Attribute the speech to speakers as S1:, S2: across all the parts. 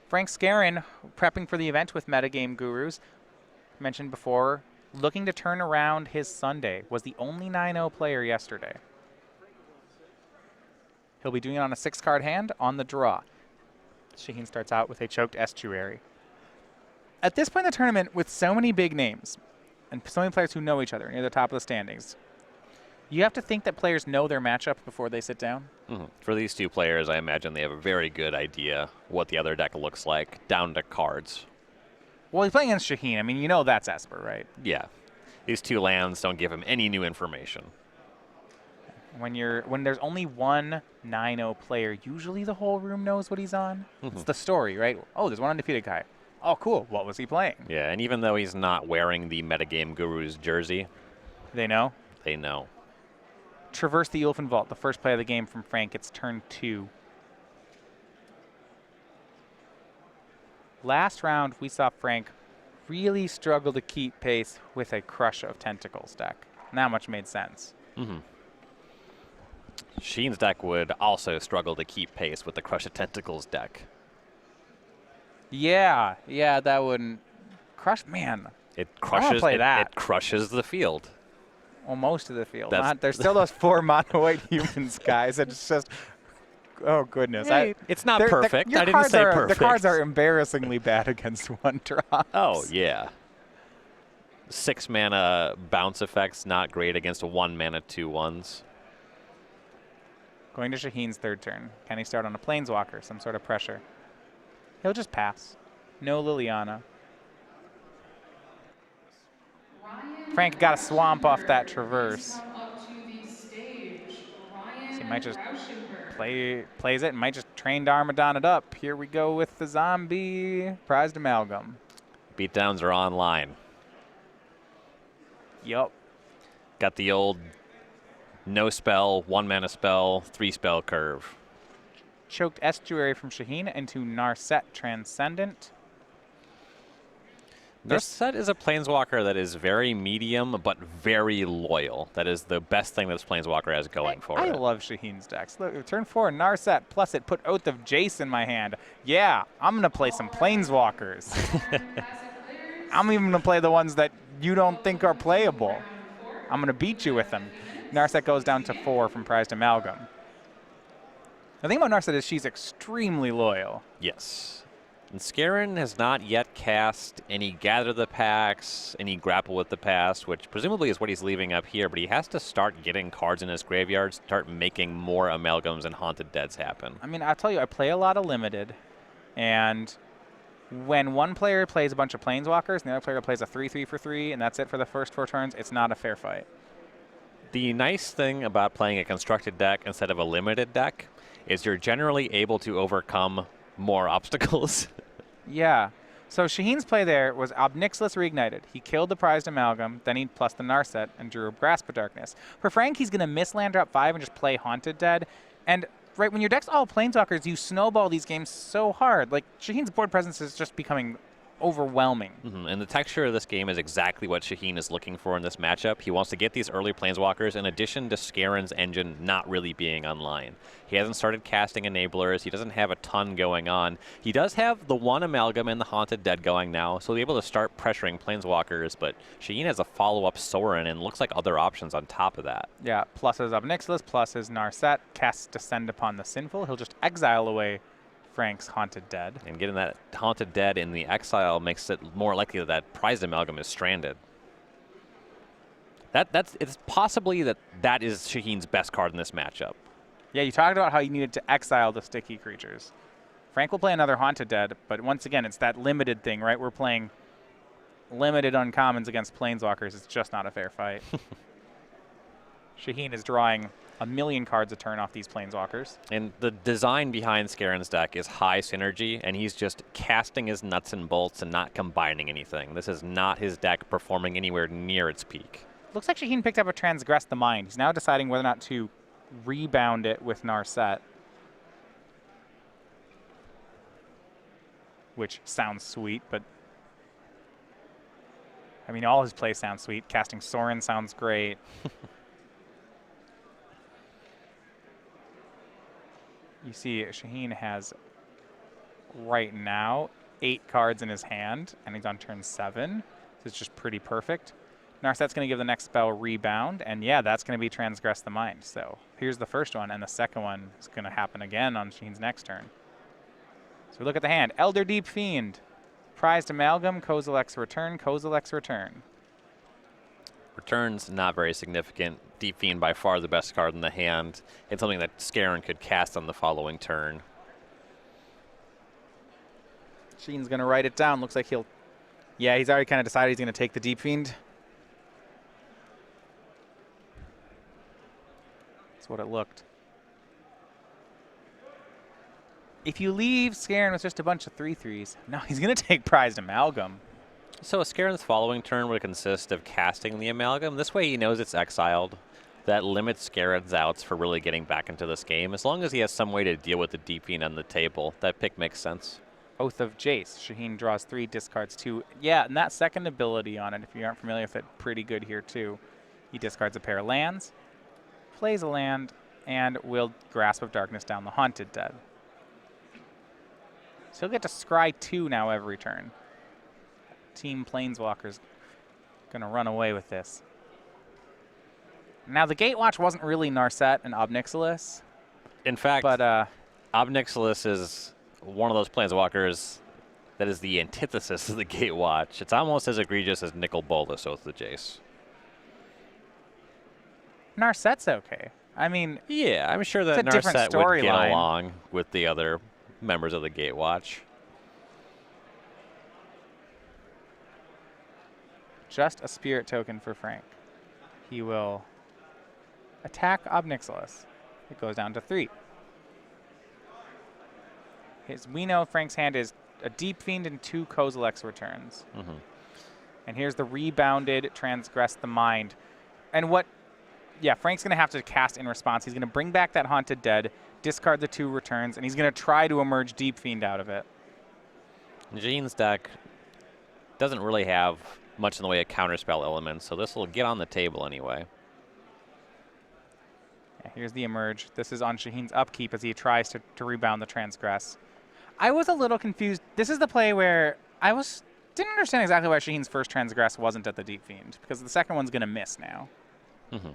S1: Frank Skarren, prepping for the event with Metagame Gurus, mentioned before, looking to turn around his Sunday, was the only 9-0 player yesterday. He'll be doing it on a 6-card hand on the draw. Shaheen starts out with a choked estuary. At this point in the tournament, with so many big names and so many players who know each other near the top of the standings, you have to think that players know their matchup before they sit down.
S2: For these two players, I imagine they have a very good idea what the other deck looks like, down to cards.
S1: Well, he's playing against Shaheen. I mean, you know that's Esper, right?
S2: Yeah. These two lands don't give him any new information.
S1: When there's only one 9-0 player, usually the whole room knows what he's on. It's the story, right? Oh, there's one undefeated guy. Oh, cool. What was he playing?
S2: Yeah, and even though he's not wearing the Metagame Guru's jersey,
S1: they know?
S2: They know.
S1: Traverse the Ulfin Vault, the first play of the game from Frank. It's turn 2. Last round, we saw Frank really struggle to keep pace with a Crush of Tentacles deck. Not much made sense.
S2: Sheen's deck would also struggle to keep pace with the Crush of Tentacles deck.
S1: Yeah, that wouldn't. Crush, man.
S2: It crushes.
S1: Play that.
S2: It crushes the field.
S1: Well, most of the field. There's still those 4 mono white humans, guys. It's just, oh goodness.
S2: Hey, it's not perfect. I didn't say perfect.
S1: The cards are embarrassingly bad against 1 drops.
S2: Oh yeah. 6 mana bounce effects, not great against 1 mana 2/1s.
S1: Going to Shaheen's 3rd turn. Can he start on a Planeswalker? Some sort of pressure. He'll just pass. No Liliana. Frank got a swamp off that Traverse. So he might just plays it and might just train to Armadon it up. Here we go with the zombie prized amalgam.
S2: Beatdowns are online.
S1: Yup.
S2: Got the old no spell, 1 mana spell, 3 spell curve.
S1: Choked Estuary from Shaheen into Narset Transcendent.
S2: Narset is a Planeswalker that is very medium, but very loyal. That is the best thing this Planeswalker has going for it.
S1: I love Shaheen's decks. Look, turn 4, Narset, plus it put Oath of Jace in my hand. Yeah, I'm going to play some Planeswalkers. I'm even going to play the ones that you don't think are playable. I'm going to beat you with them. Narset goes down to 4 from Prized Amalgam. The thing about Narset is she's extremely loyal.
S2: Yes. And Skarren has not yet cast any Gather the Packs, any Grapple with the Past, which presumably is what he's leaving up here, but he has to start getting cards in his graveyard, start making more Amalgams and Haunted Deads happen.
S1: I mean, I'll tell you, I play a lot of Limited, and when one player plays a bunch of Planeswalkers and the other player plays a 3/3 for 3, and that's it for the first 4 turns, it's not a fair fight.
S2: The nice thing about playing a constructed deck instead of a limited deck is you're generally able to overcome more obstacles.
S1: Yeah. So Shaheen's play there was Obnixilis Reignited. He killed the Prized Amalgam, then he plus the Narset and drew a Grasp of Darkness. For Frank, he's going to miss land drop 5 and just play Haunted Dead. And right when your deck's all Planeswalkers, you snowball these games so hard. Like, Shaheen's board presence is just becoming overwhelming.
S2: And the texture of this game is exactly what Shaheen is looking for in this matchup. He wants to get these early Planeswalkers in addition to Skarren's engine not really being online. He hasn't started casting enablers. He doesn't have a ton going on. He does have the 1 Amalgam and the Haunted Dead going now, so he'll be able to start pressuring Planeswalkers, but Shaheen has a follow-up Soorani and looks like other options on top of that.
S1: Yeah, plus his Obnixilis, plus his Narset, casts Descend Upon the Sinful. He'll just exile away Frank's Haunted Dead.
S2: And getting that Haunted Dead in the exile makes it more likely that Prized Amalgam is stranded. It's possibly that is Shaheen's best card in this matchup.
S1: Yeah, you talked about how you needed to exile the sticky creatures. Frank will play another Haunted Dead, but once again, it's that limited thing, right? We're playing limited uncommons against Planeswalkers. It's just not a fair fight. Shaheen is drawing a million cards a turn off these Planeswalkers.
S2: And the design behind Skarren's deck is high synergy, and he's just casting his nuts and bolts and not combining anything. This is not his deck performing anywhere near its peak.
S1: Looks like Shaheen picked up a Transgress the Mind. He's now deciding whether or not to rebound it with Narset, which sounds sweet, but I mean, all his plays sound sweet. Casting Sorin sounds great. You see, Shaheen has right now 8 cards in his hand, and he's on turn 7. So it's just pretty perfect. Narset's going to give the next spell Rebound, and yeah, that's going to be Transgress the Mind. So here's the first one, and the second one is going to happen again on Shaheen's next turn. So we look at the hand. Elder Deep Fiend. Prized Amalgam, Kozilek's Return, Kozilek's Return.
S2: Return's not very significant. Deep Fiend by far the best card in the hand. It's something that Skarren could cast on the following turn.
S1: Sheen's going to write it down. Looks like he'll... Yeah, he's already kind of decided he's going to take the Deep Fiend. That's what it looked. If you leave Skarren with just a bunch of 3/3s, no, he's going to take Prized Amalgam.
S2: So Skarren's following turn would consist of casting the Amalgam. This way he knows it's exiled. That limits Skarren's outs for really getting back into this game. As long as he has some way to deal with the Deep Fiend on the table, that pick makes sense.
S1: Oath of Jace. Shaheen draws 3, discards 2. Yeah, and that second ability on it, if you aren't familiar with it, pretty good here too. He discards a pair of lands, plays a land, and will Grasp of Darkness down the Haunted Dead. So he'll get to scry 2 now every turn. Team Planeswalker's going to run away with this. Now, the Gatewatch wasn't really Narset and Ob Nixilis.
S2: In fact,
S1: but
S2: Ob Nixilis is one of those Planeswalkers that is the antithesis of the Gatewatch. It's almost as egregious as Nicol Bolas, Oath of Jace.
S1: Narset's okay. I mean...
S2: Yeah, I'm sure that Narset would get along with the other members of the Gatewatch.
S1: Just a Spirit token for Frank. He will attack Ob Nixilis. It goes down to 3. We know Frank's hand is a Deep Fiend and 2 Kozilek's Returns.
S2: Mm-hmm.
S1: And here's the Rebounded Transgress the Mind. And what... Yeah, Frank's going to have to cast in response. He's going to bring back that Haunted Dead, discard the 2 returns, and he's going to try to emerge Deep Fiend out of it.
S2: Shaheen's deck doesn't really have much in the way of counterspell elements, so this will get on the table anyway.
S1: Yeah, here's the emerge. This is on Shaheen's upkeep as he tries to rebound the Transgress. I was a little confused. This is the play where didn't understand exactly why Shaheen's first Transgress wasn't at the Deep Fiend, because the second one's going to miss now.
S2: Mm-hmm.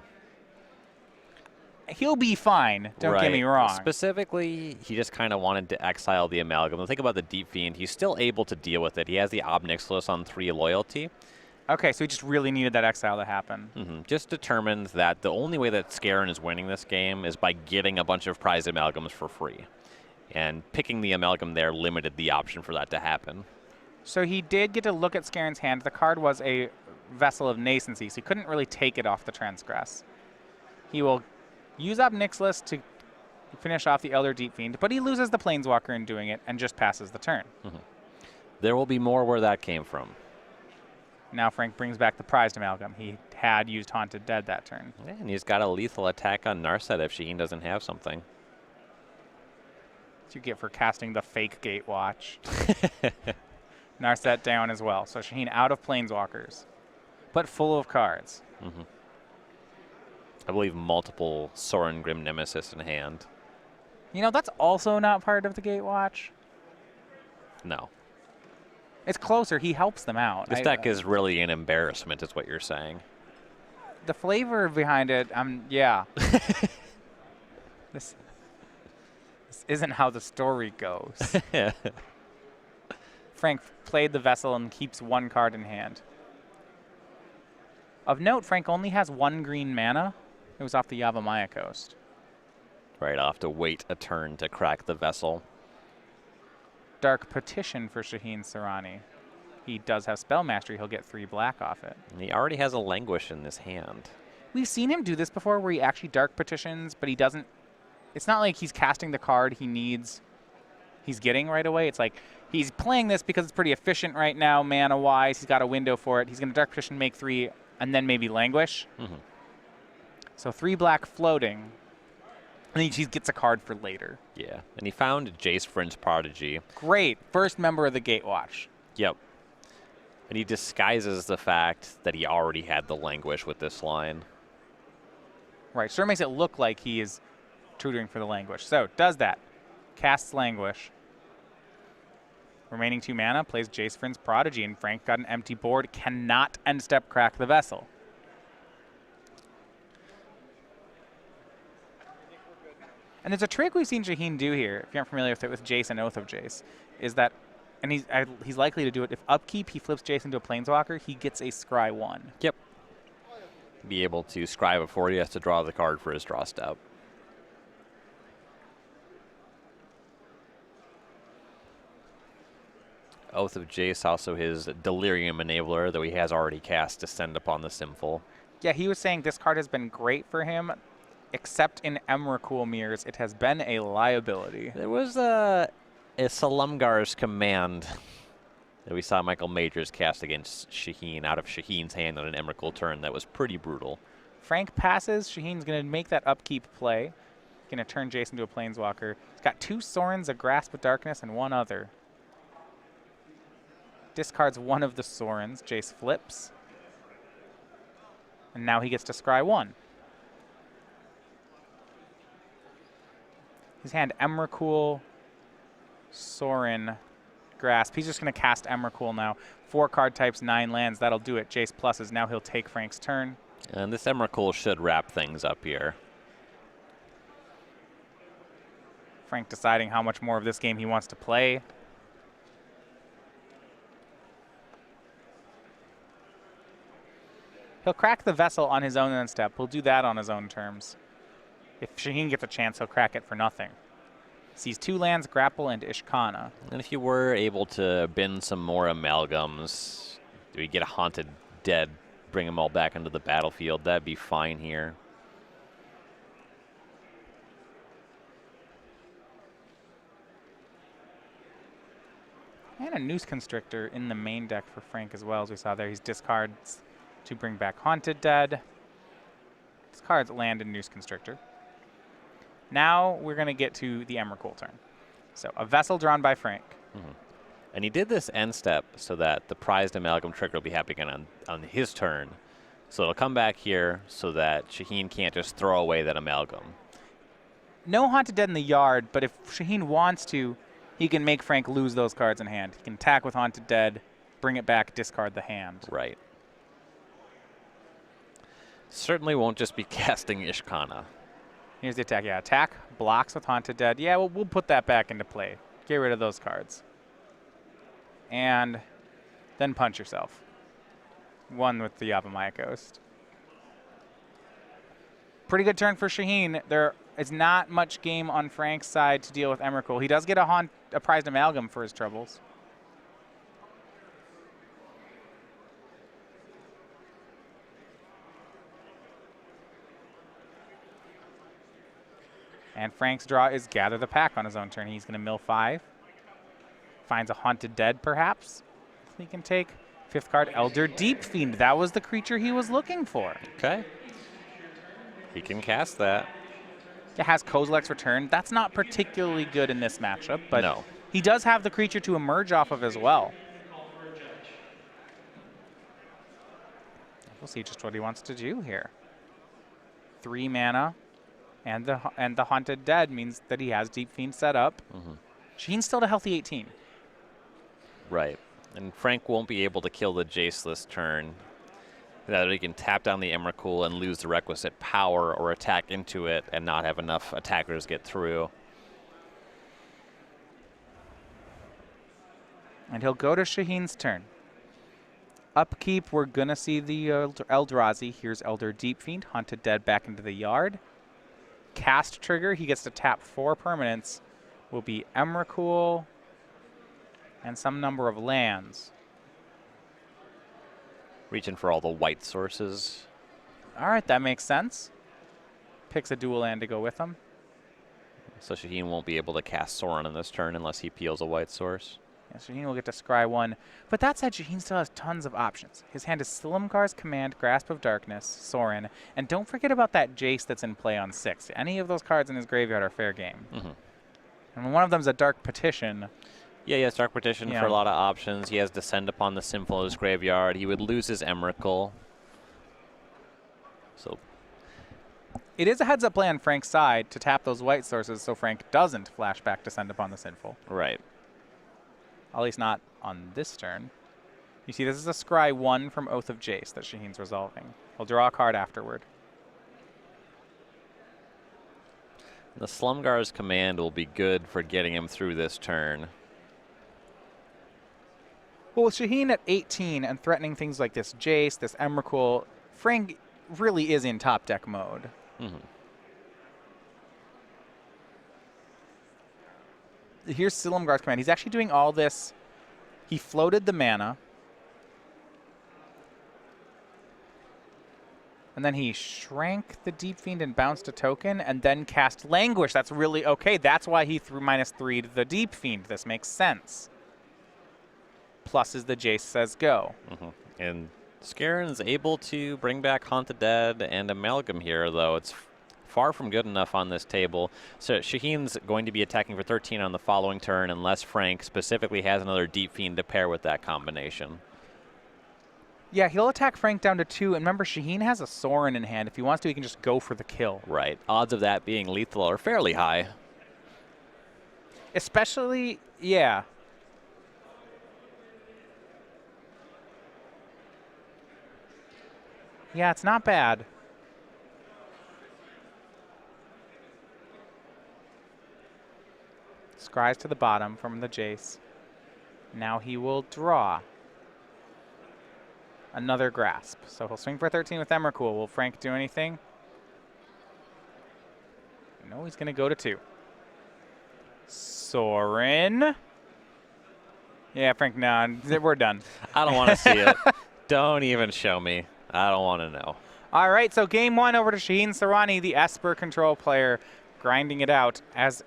S1: He'll be fine, don't get me wrong.
S2: Specifically, he just kind of wanted to exile the Amalgam. The thing about the Deep Fiend, he's still able to deal with it. He has the Ob Nixilis on 3 loyalty.
S1: Okay, so he just really needed that exile to happen.
S2: Mm-hmm. Just determined that the only way that Skarren is winning this game is by getting a bunch of prized Amalgams for free. And picking the Amalgam there limited the option for that to happen.
S1: So he did get to look at Skarren's hand. The card was a Vessel of Nascency, so he couldn't really take it off the Transgress. He will use Ob Nixilis to finish off the Elder Deep Fiend, but he loses the Planeswalker in doing it and just passes the turn.
S2: Mm-hmm. There will be more where that came from.
S1: Now Frank brings back the Prized Amalgam. He had used Haunted Dead that turn.
S2: Yeah, and he's got a lethal attack on Narset if Shaheen doesn't have something.
S1: What you get for casting the fake Gatewatch. Narset down as well. So Shaheen out of Planeswalkers, but full of cards.
S2: Mm-hmm. I believe multiple Sorin Grim Nemesis in hand.
S1: You know, that's also not part of the Gatewatch.
S2: No.
S1: It's closer. He helps them out.
S2: This deck is really an embarrassment, is what you're saying.
S1: The flavor behind it, yeah. This isn't how the story goes. Frank played the Vessel and keeps 1 card in hand. Of note, Frank only has 1 green mana. It was off the Yavimaya coast.
S2: Right, I'll have to wait a turn to crack the Vessel.
S1: Dark Petition for Shaheen Soorani. He does have Spell Mastery. He'll get 3 black off it.
S2: And he already has a Languish in this hand.
S1: We've seen him do this before where he actually Dark Petitions, but he doesn't... It's not like he's casting the card he's getting right away. It's like he's playing this because it's pretty efficient right now, mana-wise. He's got a window for it. He's going to Dark Petition, make 3, and then maybe Languish.
S2: Mm-hmm.
S1: So 3 black floating. And he gets a card for later.
S2: Yeah, and he found Jace Vryn's Prodigy.
S1: Great. First member of the Gatewatch.
S2: Yep. And he disguises the fact that he already had the Languish with this line.
S1: Right. Sure makes it look like he is tutoring for the Languish. So, does that. Casts Languish. Remaining 2 mana, plays Jace Vryn's Prodigy, and Frank got an empty board, cannot end step crack the Vessel. And there's a trick we've seen Shaheen do here, if you aren't familiar with it, with Jace and Oath of Jace, is that, and he's likely to do it, if upkeep he flips Jace into a Planeswalker, he gets a Scry 1.
S2: Yep. Be able to scry before he has to draw the card for his draw step. Oath of Jace, also his Delirium Enabler, though he has already cast Descend Upon the Sinful. Yeah,
S1: he was saying this card has been great for him, except in Emrakul mirrors, it has been a liability.
S2: There was a Salumgar's Command that we saw Michael Majors cast against Shaheen out of Shaheen's hand on an Emrakul turn that was pretty brutal.
S1: Frank passes. Shaheen's going to make that upkeep play. Going to turn Jace into a Planeswalker. He's got 2 Sorens, a Grasp of Darkness, and 1 other. Discards 1 of the Sorens. Jace flips. And now he gets to scry 1. His hand, Emrakul, Soren, Grasp. He's just going to cast Emrakul now. 4 card types, 9 lands. That'll do it. Jace pluses. Now he'll take Frank's turn.
S2: And this Emrakul should wrap things up here.
S1: Frank deciding how much more of this game he wants to play. He'll crack the Vessel on his own end step. He'll do that on his own terms. If Shaheen gets a chance, he'll crack it for nothing. Sees 2 lands, Grapple, and Ishkana.
S2: And if you were able to bin some more Amalgams, do we get a Haunted Dead, bring them all back into the battlefield? That'd be fine here.
S1: And a Noose Constrictor in the main deck for Frank as well, as we saw there. He's discards to bring back Haunted Dead. Discards land and Noose Constrictor. Now we're going to get to the Emrakul turn. So a Vessel drawn by Frank.
S2: Mm-hmm. And he did this end step so that the prized Amalgam trigger will be happening on his turn. So it'll come back here so that Shaheen can't just throw away that Amalgam.
S1: No Haunted Dead in the yard, but if Shaheen wants to, he can make Frank lose those cards in hand. He can attack with Haunted Dead, bring it back, discard the hand.
S2: Right. Certainly won't just be casting Ishkana.
S1: Here's the attack. Yeah, attack, blocks with Haunted Dead. Yeah, we'll put that back into play. Get rid of those cards. And then punch yourself. 1 with the Yavimaya Ghost. Pretty good turn for Shaheen. There is not much game on Frank's side to deal with Emrakul. He does get a prized Amalgam for his troubles. And Frank's draw is Gather the Pack on his own turn. He's going to mill 5. Finds a Haunted Dead, perhaps. He can take 5th card, Elder Deep Fiend. That was the creature he was looking for.
S2: Okay. He can cast that.
S1: It has Kozilek's Return. That's not particularly good in this matchup, but
S2: no.
S1: He does have the creature to emerge off of as well. We'll see just what he wants to do here. 3 mana. And the Haunted Dead means that he has Deep Fiend set up.
S2: Mm-hmm.
S1: Shaheen's still at a healthy 18.
S2: Right. And Frank won't be able to kill the Jace this turn. That he can tap down the Emrakul and lose the requisite power or attack into it and not have enough attackers get through.
S1: And he'll go to Shaheen's turn. Upkeep, we're going to see the Eldrazi. Here's Elder Deep Fiend, Haunted Dead back into the yard. Cast trigger, he gets to tap 4 permanents, will be Emrakul and some number of lands.
S2: Reaching for all the white sources.
S1: All right, that makes sense. Picks a dual land to go with him.
S2: So Shaheen won't be able to cast Soorani in this turn unless he peels a white source.
S1: Yeah, Shaheen will get to scry 1. But that said, Shaheen still has tons of options. His hand is Silumgar's Command, Grasp of Darkness, Sorin, and don't forget about that Jace that's in play on 6. Any of those cards in his graveyard are fair game.
S2: Mm-hmm.
S1: And one of them's a Dark Petition.
S2: Yeah, he has Dark Petition for a lot of options. He has Descend Upon the Sinful in his graveyard. He would lose his Emrakul. So
S1: it is a heads-up play on Frank's side to tap those white sources so Frank doesn't flashback Descend Upon the Sinful.
S2: Right.
S1: At least not on this turn. You see, this is a Scry 1 from Oath of Jace that Shaheen's resolving. He'll draw a card afterward.
S2: The Slumgar's command will be good for getting him through this turn.
S1: Well, with Shaheen at 18 and threatening things like this Jace, this Emrakul, Frank really is in top deck mode. Here's Silumgar's command. He's actually doing all this. He floated the mana. And then he shrank the Deep Fiend and bounced a token and then cast Languish. That's really okay. That's why he threw -3 to the Deep Fiend. This makes sense. Plus is the Jace says go.
S2: And Skarren's able to bring back Haunt the Dead and Amalgam here, though. It's far from good enough on this table. So Shaheen's going to be attacking for 13 on the following turn unless Frank specifically has another Deep Fiend to pair with that combination.
S1: Yeah, he'll attack Frank down to 2. And remember, Shaheen has a Soorani in hand. If he wants to, he can just go for the kill.
S2: Right. Odds of that being lethal are fairly high.
S1: Especially, yeah. Yeah, it's not bad. Scries to the bottom from the Jace. Now he will draw another Grasp. So he'll swing for 13 with Emrakul. Will Frank do anything? No, he's going to go to 2. Sorin. Yeah, Frank, no, we're done.
S2: I don't want to see it. Don't even show me. I don't want to know.
S1: All right, so game 1 over to Shaheen Soorani, the Esper control player, grinding it out as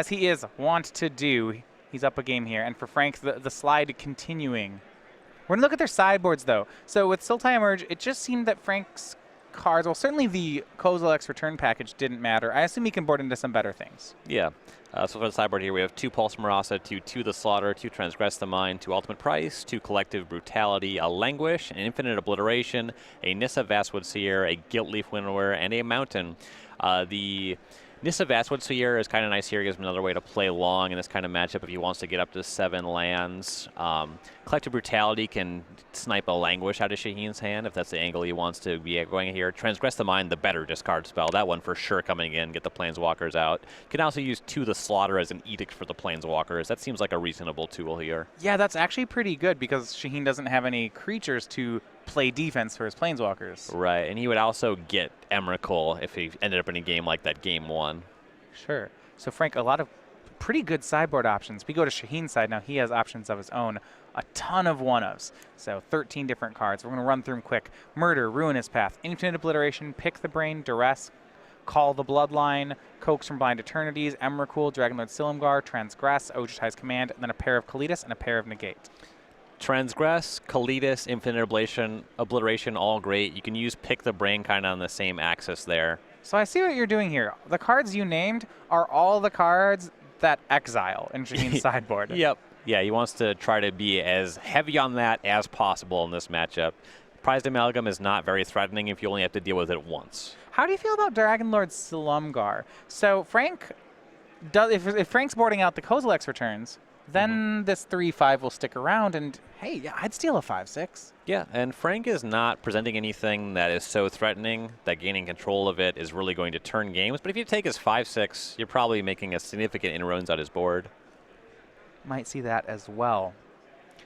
S1: he is wont to do. He's up a game here. And for Frank, the slide continuing. We're going to look at their sideboards, though. So with Sultai Emerge, it just seemed that Frank's cards, well, certainly the Kozilek's return package didn't matter. I assume he can board into some better things.
S2: Yeah. So for the sideboard here, we have 2 Pulse Marasa, 2 The Slaughter, 2 Transgress the Mind, 2 Ultimate Price, 2 Collective Brutality, a Languish, an Infinite Obliteration, a Nissa Vastwood Seer, a Gilt Leaf Winnower, and a Mountain. The Nissa Vastwood Seer is kind of nice here. Gives him another way to play long in this kind of matchup if he wants to get up to 7 lands. Collective Brutality can snipe a Languish out of Shaheen's hand if that's the angle he wants to be going here. Transgress the Mind, the better discard spell. That one for sure coming in, get the Planeswalkers out. Can also use 2 The Slaughter as an edict for the Planeswalkers. That seems like a reasonable tool here.
S1: Yeah, that's actually pretty good because Shaheen doesn't have any creatures to play defense for his Planeswalkers.
S2: Right, and he would also get Emrakul if he ended up in a game like that game 1.
S1: Sure. So Frank, a lot of pretty good sideboard options. We go to Shaheen's side now. He has options of his own. A ton of one-ofs. So 13 different cards. We're going to run through them quick. Murder, Ruinous Path, Infinite Obliteration, Pick the Brain, Duress, Call the Bloodline, Coax from Blind Eternities, Emrakul, Dragonlord Silumgar, Transgress, Ojutai's Command, and then a pair of Kalitas and a pair of Negate.
S2: Transgress, Kalitas, Infinite Obliteration, all great. You can use Pick the Brain kind of on the same axis there.
S1: So I see what you're doing here. The cards you named are all the cards that exile in Shaheen's sideboard.
S2: Yep. Yeah, he wants to try to be as heavy on that as possible in this matchup. Prized Amalgam is not very threatening if you only have to deal with it once.
S1: How do you feel about Dragonlord Silumgar? So Frank, if Frank's boarding out the Kozilek's returns, then this 3/5 will stick around, and hey, yeah, I'd steal a 5/6.
S2: Yeah, and Frank is not presenting anything that is so threatening that gaining control of it is really going to turn games. But if you take his 5/6, you're probably making a significant inroads on his board.
S1: Might see that as well.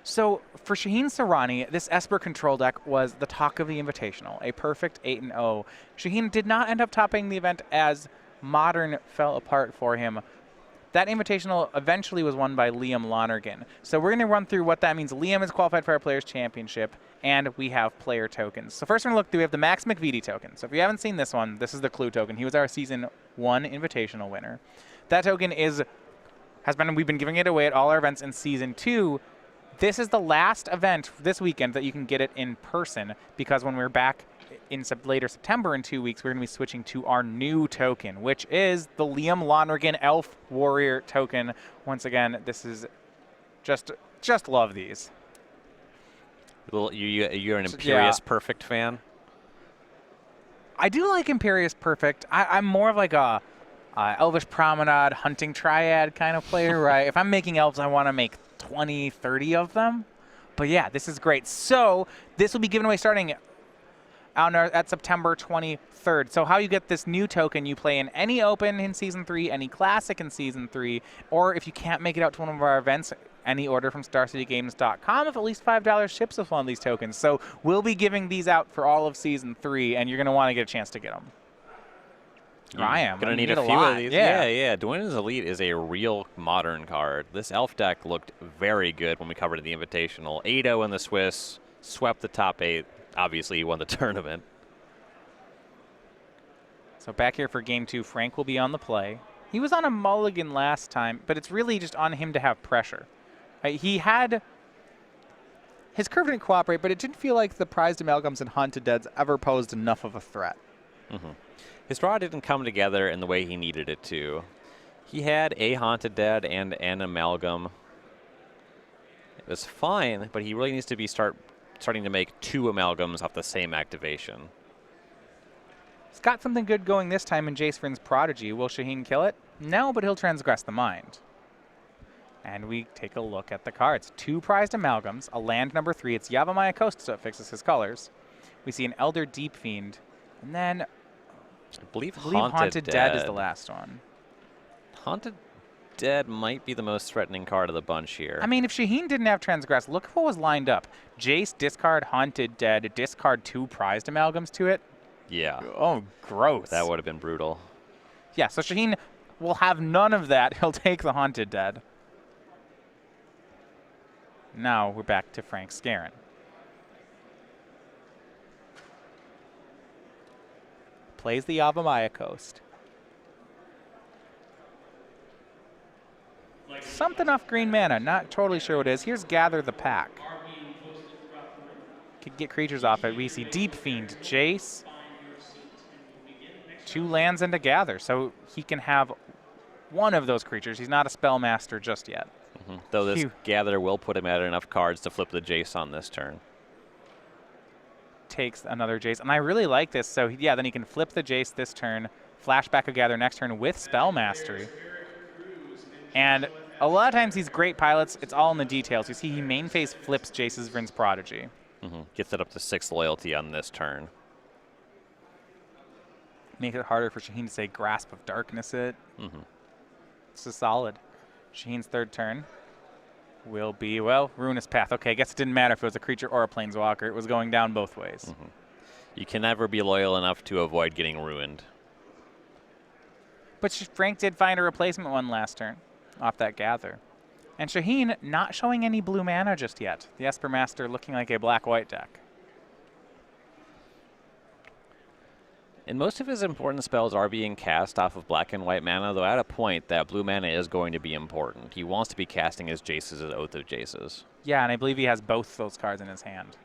S1: So for Shaheen Soorani, this Esper control deck was the talk of the Invitational, a perfect 8-0. Shaheen did not end up topping the event as Modern fell apart for him. That Invitational eventually was won by Liam Lonergan. So we're going to run through what that means. Liam is qualified for our Players' Championship, and we have player tokens. So first we're going to look through, we have the Max McVitie token. So if you haven't seen this one, this is the Clue token. He was our Season 1 Invitational winner. That token we've been giving it away at all our events in Season 2. This is the last event this weekend that you can get it in person, because when we're back in later September in 2 weeks, we're going to be switching to our new token, which is the Liam Lonergan Elf Warrior token. Once again, this is just love these.
S2: You're an Imperious Perfect fan?
S1: I do like Imperious Perfect. I'm more of like a Elvish Promenade, Hunting Triad kind of player, right? If I'm making elves, I want to make 20, 30 of them. But yeah, this is great. So this will be given away starting at September 23rd. So how you get this new token, you play in any Open in Season 3, any Classic in Season 3, or if you can't make it out to one of our events, any order from StarCityGames.com if at least $5 ships with one of these tokens. So we'll be giving these out for all of Season 3, and you're going to want to get a chance to get them. I am.
S2: Going to need a few of these. Yeah. Dwayne's Elite is a real modern card. This elf deck looked very good when we covered the Invitational. 8-0 in the Swiss, swept the top 8. Obviously, he won the tournament.
S1: So back here for Game 2, Frank will be on the play. He was on a mulligan last time, but it's really just on him to have pressure. He had... His curve didn't cooperate, but it didn't feel like the prized amalgams and Haunted Deads ever posed enough of a threat.
S2: Mm-hmm. His draw didn't come together in the way he needed it to. He had a Haunted Dead and an Amalgam. It was fine, but he really needs to be starting to make 2 Amalgams off the same activation.
S1: He's got something good going this time in Jace Vryn's Prodigy. Will Shaheen kill it? No, but he'll transgress the mind. And we take a look at the cards. 2 prized Amalgams, a land number 3. It's Yavimaya Coast, so it fixes his colors. We see an Elder Deep Fiend, and then...
S2: I believe
S1: Haunted Dead is the last one.
S2: Haunted Dead might be the most threatening card of the bunch here.
S1: I mean, if Shaheen didn't have Transgress, look at what was lined up. Jace, discard Haunted Dead, discard 2 prized amalgams to it.
S2: Yeah.
S1: Oh, gross.
S2: That would have been brutal.
S1: Yeah, so Shaheen will have none of that. He'll take the Haunted Dead. Now we're back to Frank Skarren. Plays the Yavimaya Coast. Something off green mana, not totally sure what it is. Here's Gather the Pack. Could get creatures off it. We see Deep Fiend, Jace, 2 lands and a Gather, so he can have one of those creatures. He's not a Spellmaster just yet.
S2: Mm-hmm. Though this Gather will put him at enough cards to flip the Jace on this turn.
S1: Takes another Jace, and I really like this. So yeah, then he can flip the Jace this turn, flashback a Gather next turn with Spell Mastery. And a lot of times these great pilots, it's all in the details. You see he main phase flips Jace's Vryn's Prodigy.
S2: Mm-hmm. Gets it up to 6 loyalty on this turn.
S1: Make it harder for Shaheen to say Grasp of Darkness it.
S2: Mm-hmm.
S1: This is solid. Shaheen's 3rd turn will be, well, Ruinous Path. Okay, I guess it didn't matter if it was a creature or a planeswalker. It was going down both ways.
S2: Mm-hmm. You can never be loyal enough to avoid getting ruined.
S1: But Frank did find a replacement one last turn off that Gather. And Shaheen not showing any blue mana just yet. The Esper Master looking like a black-white deck.
S2: And most of his important spells are being cast off of black and white mana, though at a point that blue mana is going to be important. He wants to be casting his Jaces as Oath of Jaces.
S1: Yeah, and I believe he has both those cards in his hand.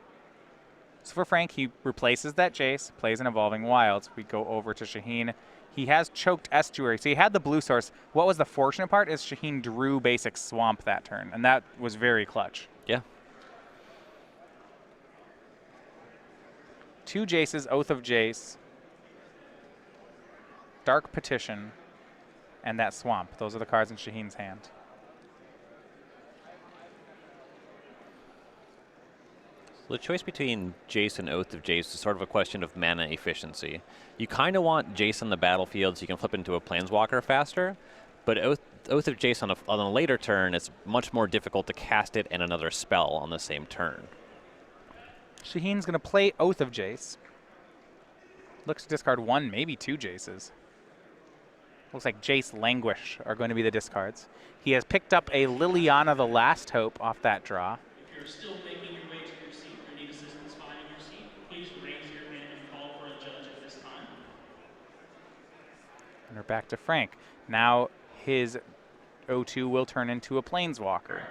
S1: So for Frank, he replaces that Jace, plays an Evolving Wilds. We go over to Shaheen. He has choked Estuary, so he had the blue source. What was the fortunate part is Shaheen drew basic Swamp that turn, and that was very clutch.
S2: Yeah.
S1: 2 Jaces, Oath of Jace, Dark Petition, and that Swamp. Those are the cards in Shaheen's hand.
S2: The choice between Jace and Oath of Jace is sort of a question of mana efficiency. You kind of want Jace on the battlefield so you can flip into a Planeswalker faster, but Oath of Jace on a later turn, it's much more difficult to cast it and another spell on the same turn.
S1: Shaheen's going to play Oath of Jace. Looks to discard 1, maybe 2 Jaces. Looks like Jace, Languish are going to be the discards. He has picked up a Liliana the Last Hope off that draw.
S3: If you're still making your way to your seat or need assistance finding your seat, please raise your hand and call for a judge at this time.
S1: And we're back to Frank. Now his 0-2 will turn into a Planeswalker.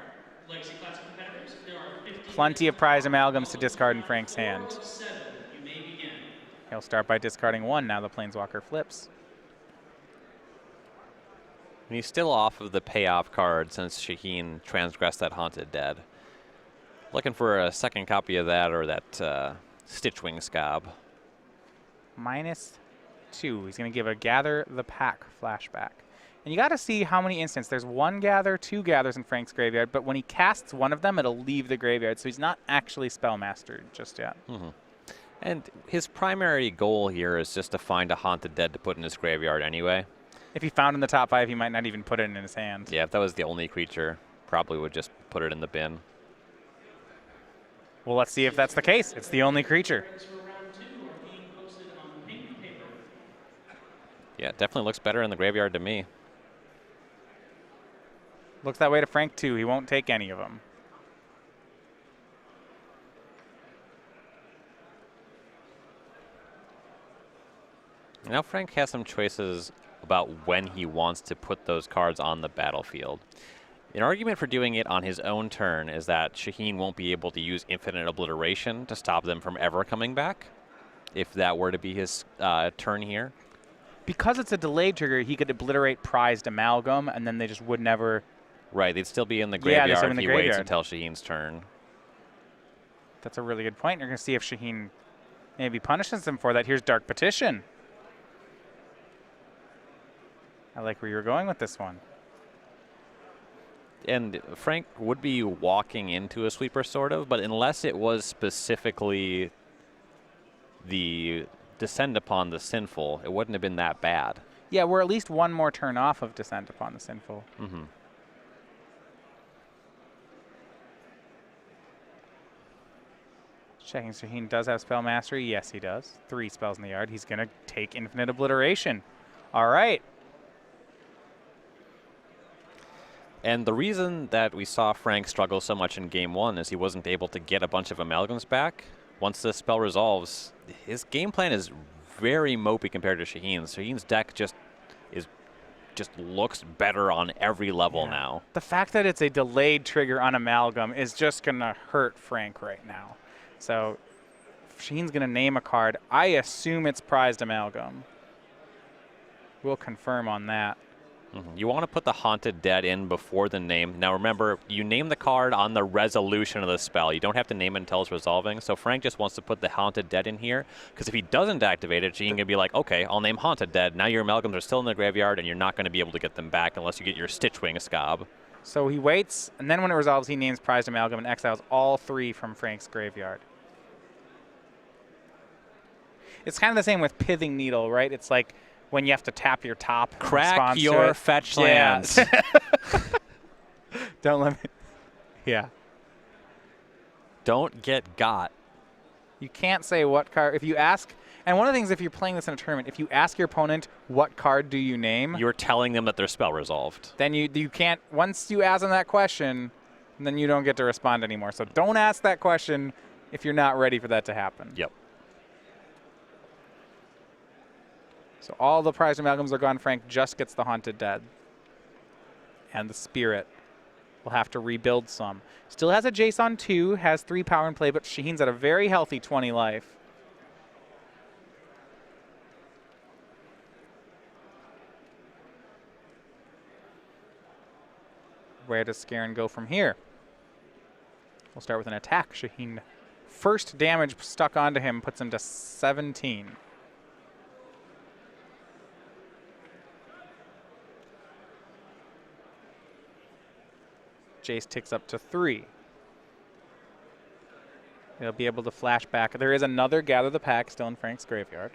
S3: Legacy Classic competitors, there are 15
S1: Plenty of prize amalgams to discard in Frank's hand.
S3: 7. You may begin.
S1: He'll start by discarding 1. Now the Planeswalker flips.
S2: And he's still off of the payoff card since Shaheen transgressed that Haunted Dead. Looking for a second copy of that or that Stitchwing Scob.
S1: Minus 2. He's going to give a Gather the Pack flashback. And you got to see how many instants. There's 1 Gather, 2 Gathers in Frank's graveyard, but when he casts one of them, it'll leave the graveyard, so he's not actually Spellmastered just yet.
S2: And his primary goal here is just to find a Haunted Dead to put in his graveyard anyway.
S1: If he found in the top 5, he might not even put it in his hand.
S2: Yeah, if that was the only creature, probably would just put it in the bin.
S1: Well, let's see if that's the case. It's the only creature.
S2: Yeah, it definitely looks better in the graveyard to me.
S1: Looks that way to Frank, too. He won't take any of them.
S2: Now Frank has some choices about when he wants to put those cards on the battlefield. An argument for doing it on his own turn is that Shaheen won't be able to use Infinite Obliteration to stop them from ever coming back, if that were to be his turn here.
S1: Because it's a delayed trigger, he could obliterate Prized Amalgam, and then they just would never...
S2: Right, they'd still be in the graveyard
S1: Yeah,
S2: if he waits until Shaheen's turn.
S1: That's a really good point. You're going to see if Shaheen maybe punishes him for that. Here's Dark Petition. I like where you're going with this one.
S2: And Frank would be walking into a sweeper, sort of, but unless it was specifically the Descend Upon the Sinful, it wouldn't have been that bad.
S1: Yeah, we're at least one more turn off of Descent Upon the Sinful. Checking Shaheen does have Spell Mastery. Yes, he does. 3 spells in the yard. He's going to take Infinite Obliteration. All right.
S2: And the reason that we saw Frank struggle so much in Game 1 is he wasn't able to get a bunch of Amalgams back. Once the spell resolves, his game plan is very mopey compared to Shaheen's. Shaheen's deck just looks better on every level now.
S1: The fact that it's a delayed trigger on Amalgam is just going to hurt Frank right now. So Shaheen's going to name a card. I assume it's Prized Amalgam. We'll confirm on that.
S2: You want to put the Haunted Dead in before the name. Now remember, you name the card on the resolution of the spell. You don't have to name it until it's resolving. So Frank just wants to put the Haunted Dead in here, because if he doesn't activate it, Shaheen can be like, okay, I'll name Haunted Dead. Now your Amalgams are still in the graveyard, and you're not going to be able to get them back unless you get your Stitchwing Scob.
S1: So he waits, and then when it resolves, he names Prized Amalgam and exiles all 3 from Frank's graveyard. It's kind of the same with Pithing Needle, right? It's like when you have to tap your top.
S2: Crack your fetch lands.
S1: Don't let me. Yeah.
S2: Don't get got.
S1: You can't say what card. If you ask, and one of the things, if you're playing this in a tournament, if you ask your opponent, what card do you name?
S2: You're telling them that their spell resolved.
S1: Then you can't, once you ask them that question, then you don't get to respond anymore. So don't ask that question if you're not ready for that to happen.
S2: Yep.
S1: So all the Prized Amalgams are gone. Frank just gets the Haunted Dead. And the Spirit will have to rebuild some. Still has a Jace on 2, has 3 power in play, but Shaheen's at a very healthy 20 life. Where does Skarren go from here? We'll start with an attack. Shaheen, first damage stuck onto him puts him to 17. Jace ticks up to 3. He'll be able to flash back. There is another Gather the Pack still in Frank's graveyard.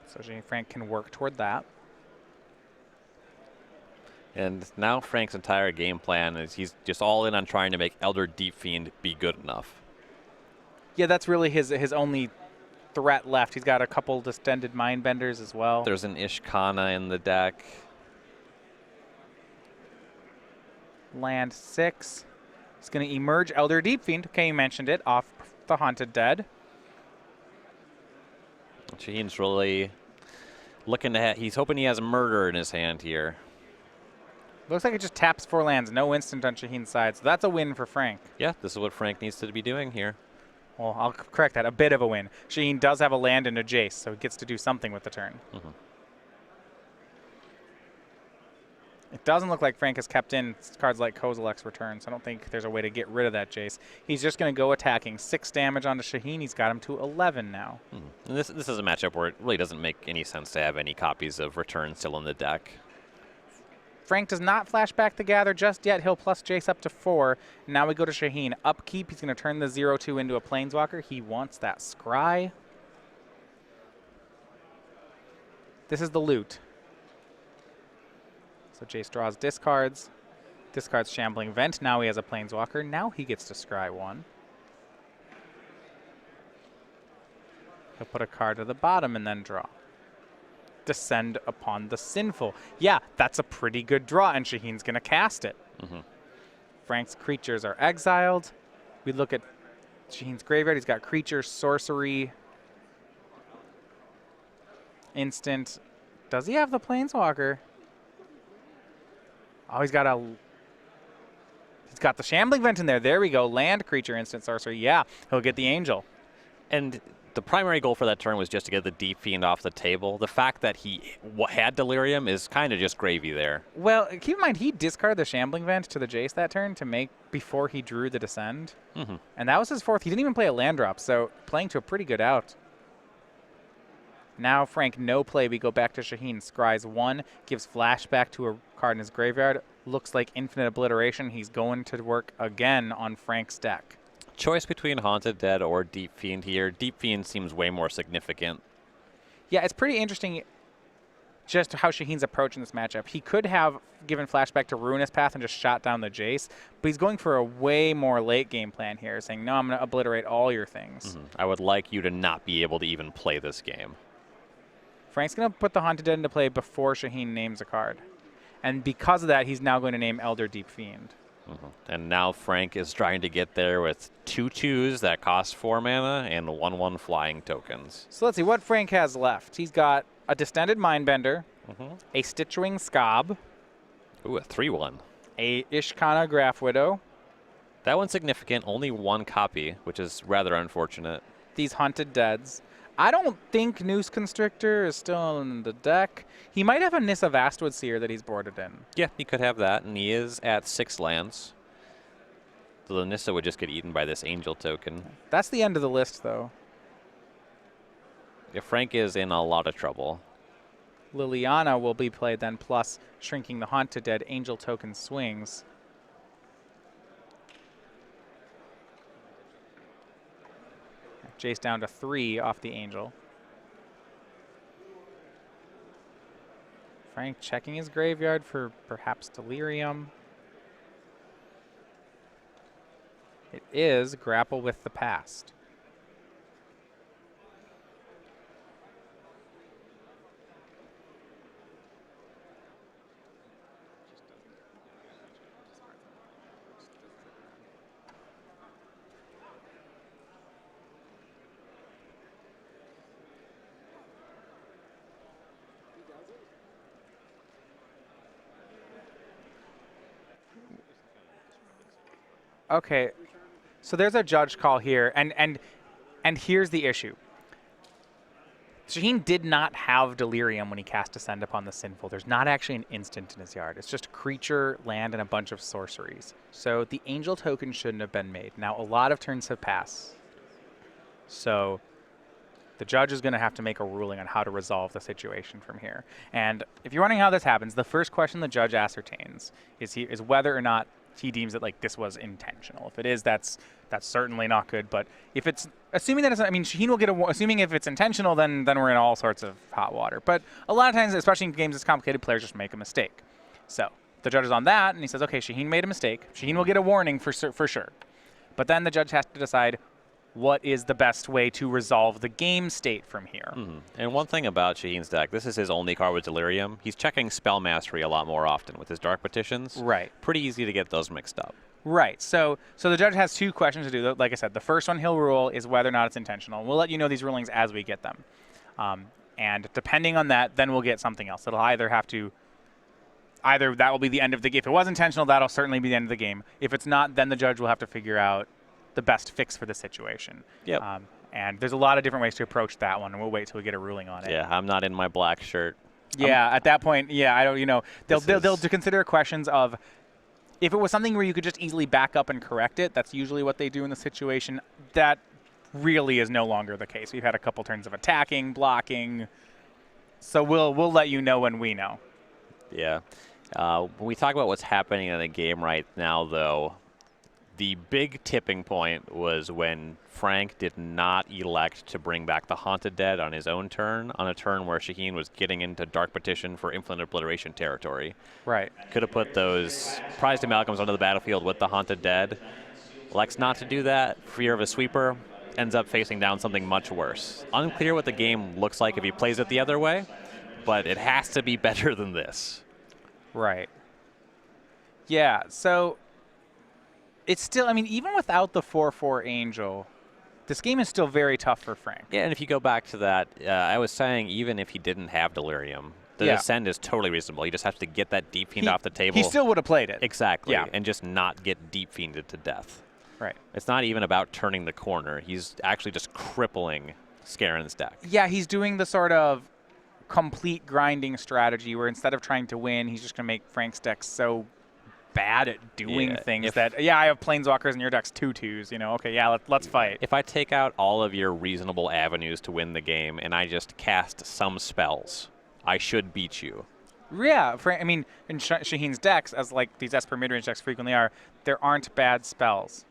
S1: So Frank can work toward that.
S2: And now Frank's entire game plan is he's just all in on trying to make Elder Deep Fiend be good enough.
S1: Yeah, that's really his only threat left. He's got a couple Distended Mindbenders as well.
S2: There's an Ishkana in the deck.
S1: Land 6. He's going to emerge Elder Deep Fiend. Okay, you mentioned it, off the Haunted Dead.
S2: Shaheen's really looking to he's hoping he has Murder in his hand here.
S1: Looks like it just taps 4 lands, no instant on Shaheen's side, so that's a win for Frank.
S2: Yeah, this is what Frank needs to be doing here.
S1: Well, I'll correct that, a bit of a win. Shaheen does have a land and a Jace, so he gets to do something with the turn. It doesn't look like Frank has kept in cards like Kozilek's Return, so I don't think there's a way to get rid of that Jace. He's just going to go attacking. 6 damage onto Shaheen. He's got him to 11 now.
S2: And this is a matchup where it really doesn't make any sense to have any copies of Return still in the deck.
S1: Frank does not flash back the Gather just yet. He'll plus Jace up to 4. Now we go to Shaheen. Upkeep, he's going to turn the 0-2 into a Planeswalker. He wants that Scry. This is the loot. So Jace draws discards. Discards Shambling Vent. Now he has a Planeswalker. Now he gets to Scry 1. He'll put a card to the bottom and then draw. Descend upon the Sinful. Yeah, that's a pretty good draw, and Shaheen's going to cast it. Frank's creatures are exiled. We look at Shaheen's graveyard. He's got creature, sorcery, instant. Does he have the Planeswalker? Oh, he's got the Shambling Vent in there. There we go. Land, creature, instant, sorcery. Yeah, he'll get the Angel.
S2: And the primary goal for that turn was just to get the Deep Fiend off the table. The fact that he had Delirium is kind of just gravy there.
S1: Well, keep in mind, he discarded the Shambling Vent to the Jace that turn to make before he drew the Descend. And that was his 4th. He didn't even play a land drop, so playing to a pretty good out. Now Frank, no play. We go back to Shaheen. Scries 1, gives flashback to a card in his graveyard. Looks like Infinite Obliteration. He's going to work again on Frank's deck.
S2: Choice between Haunted Dead or Deep Fiend here. Deep Fiend seems way more significant.
S1: Yeah, it's pretty interesting just how Shaheen's approaching this matchup. He could have given flashback to Ruinous Path and just shot down the Jace, but he's going for a way more late game plan here, saying, no, I'm going to obliterate all your things.
S2: I would like you to not be able to even play this game.
S1: Frank's going to put the Haunted Dead into play before Shaheen names a card. And because of that, he's now going to name Elder Deep Fiend.
S2: And now Frank is trying to get there with 2/2s that cost 4 mana and 1/1 flying tokens.
S1: So let's see what Frank has left. He's got a Distended Mindbender, a Stitchwing Scob.
S2: Ooh, a 3/1.
S1: A Ishkana Graph Widow.
S2: That one's significant. Only 1 copy, which is rather unfortunate.
S1: These Hunted Deads. I don't think Noose Constrictor is still in the deck. He might have a Nissa Vastwood Seer that he's boarded in.
S2: Yeah, he could have that, and he is at 6 lands. So the Nissa would just get eaten by this Angel token.
S1: That's the end of the list, though.
S2: Yeah, Frank is in a lot of trouble.
S1: Liliana will be played then, plus Shrinking the Haunted Dead. Angel token swings. Jace down to 3 off the Angel. Frank checking his graveyard for perhaps Delirium. It is Grapple with the Past. Okay, so there's a judge call here, and here's the issue. Shaheen did not have Delirium when he cast Descend upon the Sinful. There's not actually an instant in his yard. It's just creature, land, and a bunch of sorceries. So the Angel token shouldn't have been made. Now, a lot of turns have passed. So the judge is going to have to make a ruling on how to resolve the situation from here. And if you're wondering how this happens, the first question the judge ascertains is whether or not he deems it like this was intentional. If it is, that's certainly not good. But if it's assuming that it's, I mean, Shaheen will get assuming if it's intentional, then we're in all sorts of hot water. But a lot of times, especially in games this complicated, players just make a mistake. So the judge is on that, and he says, okay, Shaheen made a mistake. Shaheen will get a warning for sure. But then the judge has to decide what is the best way to resolve the game state from here.
S2: And one thing about Shaheen's deck, this is his only card with Delirium. He's checking Spell Mastery a lot more often with his Dark Petitions.
S1: Right.
S2: Pretty easy to get those mixed up.
S1: Right. So the judge has 2 questions to do. Like I said, the first one he'll rule is whether or not it's intentional. We'll let you know these rulings as we get them. And depending on that, then we'll get something else. It'll either that will be the end of the game. If it was intentional, that'll certainly be the end of the game. If it's not, then the judge will have to figure out the best fix for the situation.
S2: Yep.
S1: And there's a lot of different ways to approach that one, and we'll wait till we get a ruling on it.
S2: Yeah, I'm not in my black shirt.
S1: Yeah, at that point, yeah, I don't, they'll consider questions of if it was something where you could just easily back up and correct it. That's usually what they do in the situation. That really is no longer the case. We've had a couple turns of attacking, blocking, so we'll let you know when we know.
S2: Yeah. When we talk about what's happening in the game right now, though, the big tipping point was when Frank did not elect to bring back the Haunted Dead on his own turn, on a turn where Shaheen was getting into Dark Petition for Infinite Obliteration territory.
S1: Right.
S2: Could have put those prized amalgams onto the battlefield with the Haunted Dead. Elects not to do that, fear of a sweeper, ends up facing down something much worse. Unclear what the game looks like if he plays it the other way, but it has to be better than this.
S1: Right. Yeah, so it's still, I mean, even without the 4/4 Angel, this game is still very tough for Frank.
S2: Yeah, and if you go back to that, I was saying even if he didn't have Delirium, the Ascend is totally reasonable. He just has to get that Deep Fiend off the table.
S1: He still would have played it.
S2: Exactly,
S1: yeah.
S2: And just not get Deep Fiended to death.
S1: Right.
S2: It's not even about turning the corner. He's actually just crippling Skarren's deck.
S1: Yeah, he's doing the sort of complete grinding strategy where instead of trying to win, he's just going to make Frank's deck so bad at doing things that, I have Planeswalkers and your deck's 2/2s, okay, yeah, let's fight.
S2: If I take out all of your reasonable avenues to win the game and I just cast some spells, I should beat you.
S1: Yeah, I mean, in Shaheen's decks, as like these Esper midrange decks frequently are, there aren't bad spells.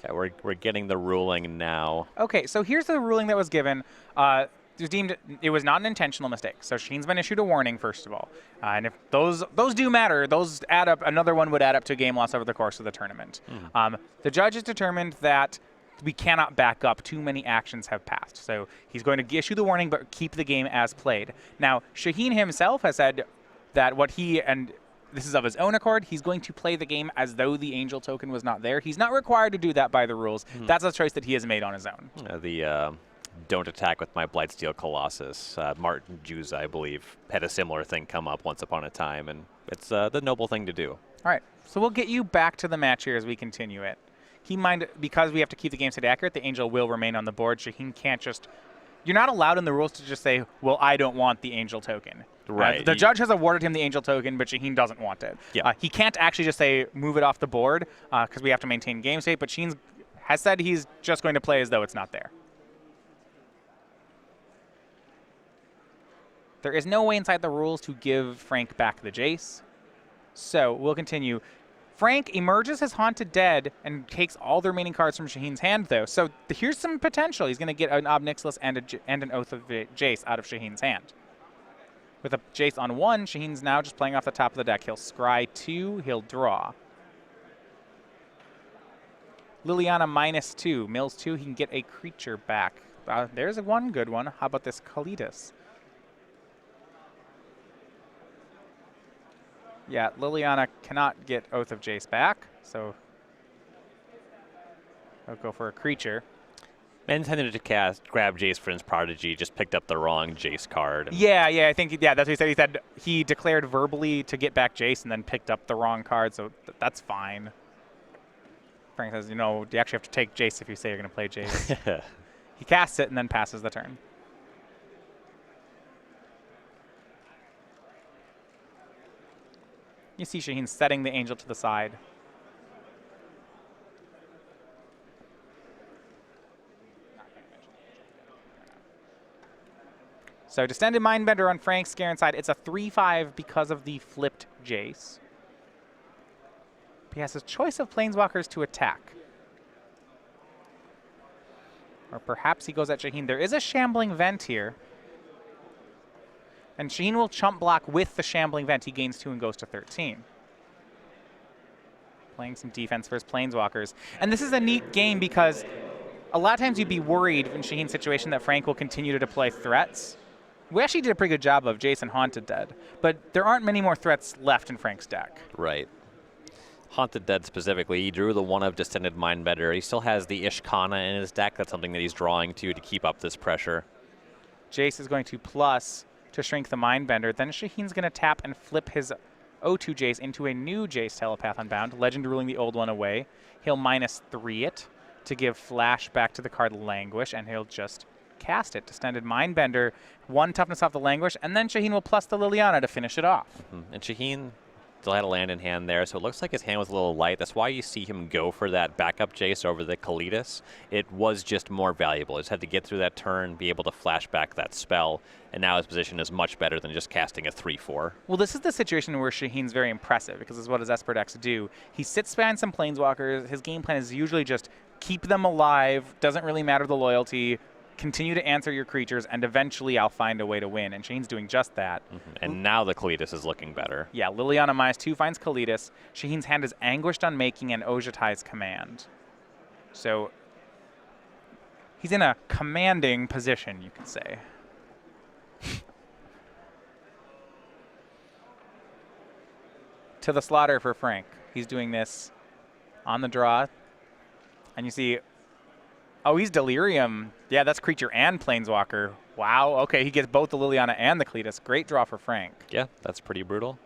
S2: Okay, we're getting the ruling now.
S1: Okay, so here's the ruling that was given. It was deemed it was not an intentional mistake. So Shaheen's been issued a warning, first of all. And if those do matter, those add up. Another one would add up to game loss over the course of the tournament. The judge has determined that we cannot back up. Too many actions have passed. So he's going to issue the warning, but keep the game as played. Now, Shaheen himself has said that this is of his own accord, he's going to play the game as though the Angel token was not there. He's not required to do that by the rules. That's a choice that he has made on his own.
S2: Don't attack with my Blightsteel Colossus. Martin Juza, I believe, had a similar thing come up once upon a time, and it's the noble thing to do.
S1: All right, so we'll get you back to the match here as we continue it. Keep in mind, because we have to keep the game state accurate, the Angel will remain on the board. Shaheen can't just... You're not allowed in the rules to just say, well, I don't want the Angel token.
S2: Right.
S1: The judge has awarded him the Angel token, but Shaheen doesn't want it.
S2: Yeah.
S1: He can't actually just say, move it off the board, because we have to maintain game state, but Shaheen has said he's just going to play as though it's not there. There is no way inside the rules to give Frank back the Jace. So we'll continue. Frank emerges as Haunted Dead and takes all the remaining cards from Shaheen's hand, though. So here's some potential. He's going to get an Ob Nixilis and an Oath of Jace out of Shaheen's hand. With a Jace on 1, Shaheen's now just playing off the top of the deck. He'll scry 2, he'll draw. Liliana -2, mills 2, he can get a creature back. There's one good one. How about this Kalitas? Yeah, Liliana cannot get Oath of Jace back, so I'll go for a creature.
S2: Intended to grab Jace Friend's Prodigy, just picked up the wrong Jace card.
S1: Yeah, I think, that's what he said. He said he declared verbally to get back Jace and then picked up the wrong card, so that's fine. Frank says, you actually have to take Jace if you say you're going to play Jace. He casts it and then passes the turn. You see Shaheen setting the Angel to the side. So Distended Mindbender on Frank's Skarren side. It's a 3/5 because of the flipped Jace. He has his choice of Planeswalkers to attack. Or perhaps he goes at Shaheen. There is a Shambling Vent here. And Shaheen will chump block with the Shambling Vent. He gains 2 and goes to 13. Playing some defense for his Planeswalkers. And this is a neat game because a lot of times you'd be worried in Shaheen's situation that Frank will continue to deploy threats. We actually did a pretty good job of Jason Haunted Dead, but there aren't many more threats left in Frank's deck.
S2: Right. Haunted Dead specifically, he drew the one of Distended Mindbender. He still has the Ishkana in his deck. That's something that he's drawing to keep up this pressure.
S1: Jace is going to plus to shrink the Mindbender. Then Shaheen's going to tap and flip his O2 Jace into a new Jace Telepath Unbound, Legend ruling the old one away. He'll -3 it to give flash back to the card Languish, and he'll just cast it. Distended Mindbender, 1 toughness off the Languish, and then Shaheen will plus the Liliana to finish it off.
S2: And Shaheen still had a land in hand there, so it looks like his hand was a little light. That's why you see him go for that backup Jace over the Kalitas. It was just more valuable. He just had to get through that turn, be able to flash back that spell, and now his position is much better than just casting a 3-4.
S1: Well, this is the situation where Shaheen's very impressive, because this is what his Esper decks do. He sits behind some Planeswalkers. His game plan is usually just keep them alive, doesn't really matter the loyalty, continue to answer your creatures, and eventually I'll find a way to win. And Shaheen's doing just that.
S2: And now the Kalitas is looking better.
S1: Yeah, Liliana -2 finds Kalitas. Shaheen's hand is Anguished Unmaking and Ojutai's Command. So he's in a commanding position, you could say. To the slaughter for Frank. He's doing this on the draw. And you see, oh, he's Delirium. Yeah, that's creature and Planeswalker. Wow, okay, he gets both the Liliana and the Kalitas. Great draw for Frank.
S2: Yeah, that's pretty brutal.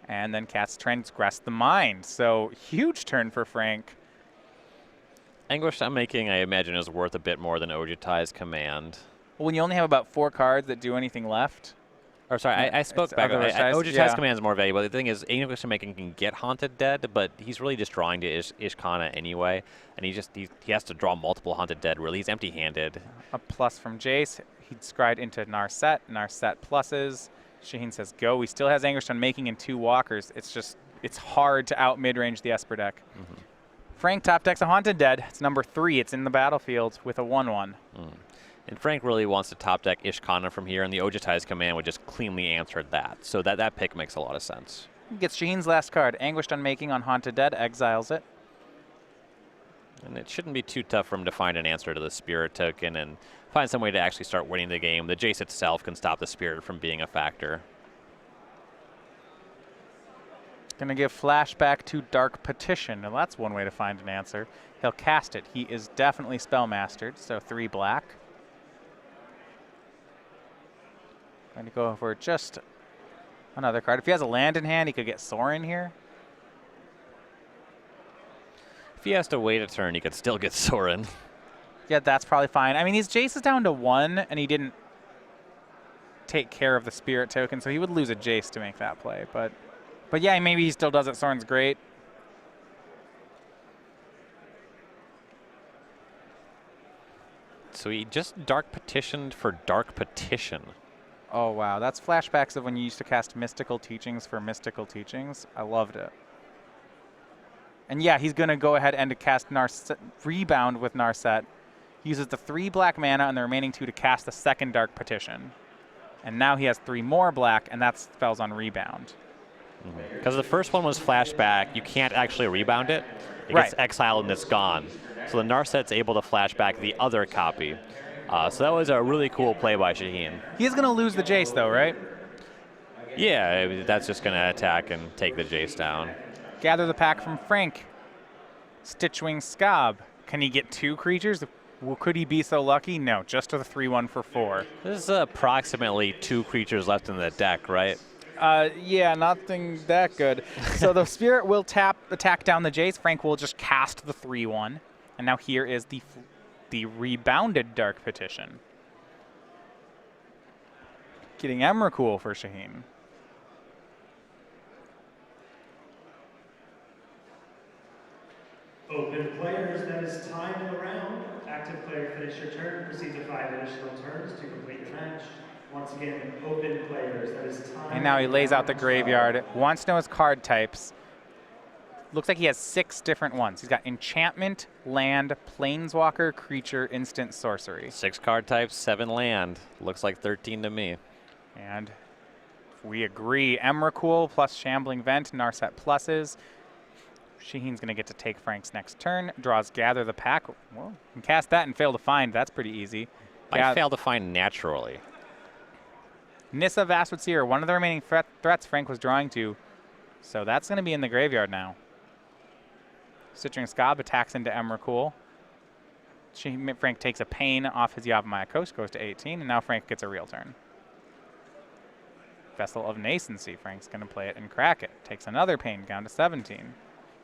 S1: And then casts Transgress the Mind. So huge turn for Frank.
S2: Anguish Unmaking, I imagine, is worth a bit more than Ojutai's Command.
S1: Well, when you only have about 4 cards that do anything left.
S2: Or sorry, I spoke back. Ojutai's Command is more valuable. The thing is, Anguish Unmaking can get Haunted Dead, but he's really just drawing to Ishkana anyway, and he has to draw multiple Haunted Dead. Really, he's empty-handed.
S1: A plus from Jace. He'd scryed into Narset. Narset pluses. Shaheen says go. He still has Anguish Unmaking and 2 Walkers. It's hard to out mid-range the Esper deck. Frank top decks a Haunted Dead. It's number 3. It's in the battlefield with a 1/1.
S2: And Frank really wants to top deck Ishkana from here, and the Ojutai's Command would just cleanly answer that. So that pick makes a lot of sense.
S1: Gets Shaheen's last card. Anguished Unmaking on Haunted Dead. Exiles it.
S2: And it shouldn't be too tough for him to find an answer to the Spirit token and find some way to actually start winning the game. The Jace itself can stop the Spirit from being a factor.
S1: Going to give flashback to Dark Petition. Now that's one way to find an answer. He'll cast it. He is definitely Spellmastered, so 3 black. Going to go for just another card. If he has a land in hand, he could get Soorani here.
S2: If he has to wait a turn, he could still get Soorani.
S1: Yeah, that's probably fine. I mean, his Jace is down to 1, and he didn't take care of the Spirit token, so he would lose a Jace to make that play. But yeah, maybe he still does it. Soorani's great.
S2: So he just Dark Petitioned for Dark Petition.
S1: Oh, wow. That's flashbacks of when you used to cast Mystical Teachings for Mystical Teachings. I loved it. And yeah, he's going to go ahead and cast Rebound with Narset. He uses the 3 black mana and the remaining 2 to cast the second Dark Petition. And now he has 3 more black, and that spells on Rebound.
S2: Because the first one was flashback, you can't actually rebound it. It gets exiled and it's gone. So the Narset's able to flashback the other copy. So that was a really cool play by Shaheen.
S1: He's going to lose the Jace, though, right?
S2: Yeah, that's just going to attack and take the Jace down.
S1: Gather the Pack from Frank. Stitchwing Scob. Can he get 2 creatures? Well, could he be so lucky? No, just a 3/1 for 4.
S2: There's approximately 2 creatures left in the deck, right?
S1: Yeah, nothing that good. So the Spirit will attack down the Jace. Frank will just cast the 3/1. And now here is the rebounded Dark Petition. Getting Emrakul for Shaheen.
S3: Open players, that is time in the round. Active player, finish your turn. Proceed to 5 additional turns to complete your match. Once again, open players, that is time.
S1: And now he lays out the graveyard. Wants to know his card types. Looks like he has 6 different ones. He's got Enchantment, Land, Planeswalker, Creature, Instant, Sorcery.
S2: 6 card types, 7 land. Looks like 13 to me.
S1: And we agree. Emrakul plus Shambling Vent, Narset pluses. Shaheen's going to get to take Frank's next turn. Draws Gather the Pack. Well, can cast that and fail to find. That's pretty easy.
S2: I fail to find naturally.
S1: Nissa, Vastwood Seer, one of the remaining threats Frank was drawing to. So that's going to be in the graveyard now. Stitchwing Scob attacks into Emrakul. Frank takes a pain off his Yavimaya Coast, goes to 18, and now Frank gets a real turn. Vessel of Nascency. Frank's going to play it and crack it. Takes another pain down to 17.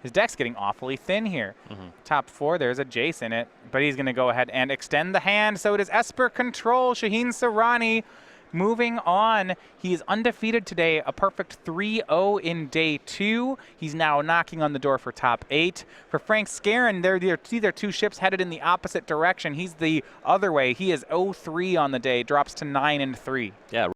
S1: His deck's getting awfully thin here. Top 4, there's a Jace in it, but he's going to go ahead and extend the hand. So it is Esper Control. Shaheen Soorani moving on. He is undefeated today, a perfect 3-0 in day 2. He's now knocking on the door for top 8. For Frank Skarren, they're two ships headed in the opposite direction. He's the other way. He is 0-3 on the day, drops to 9-3.
S2: Yeah.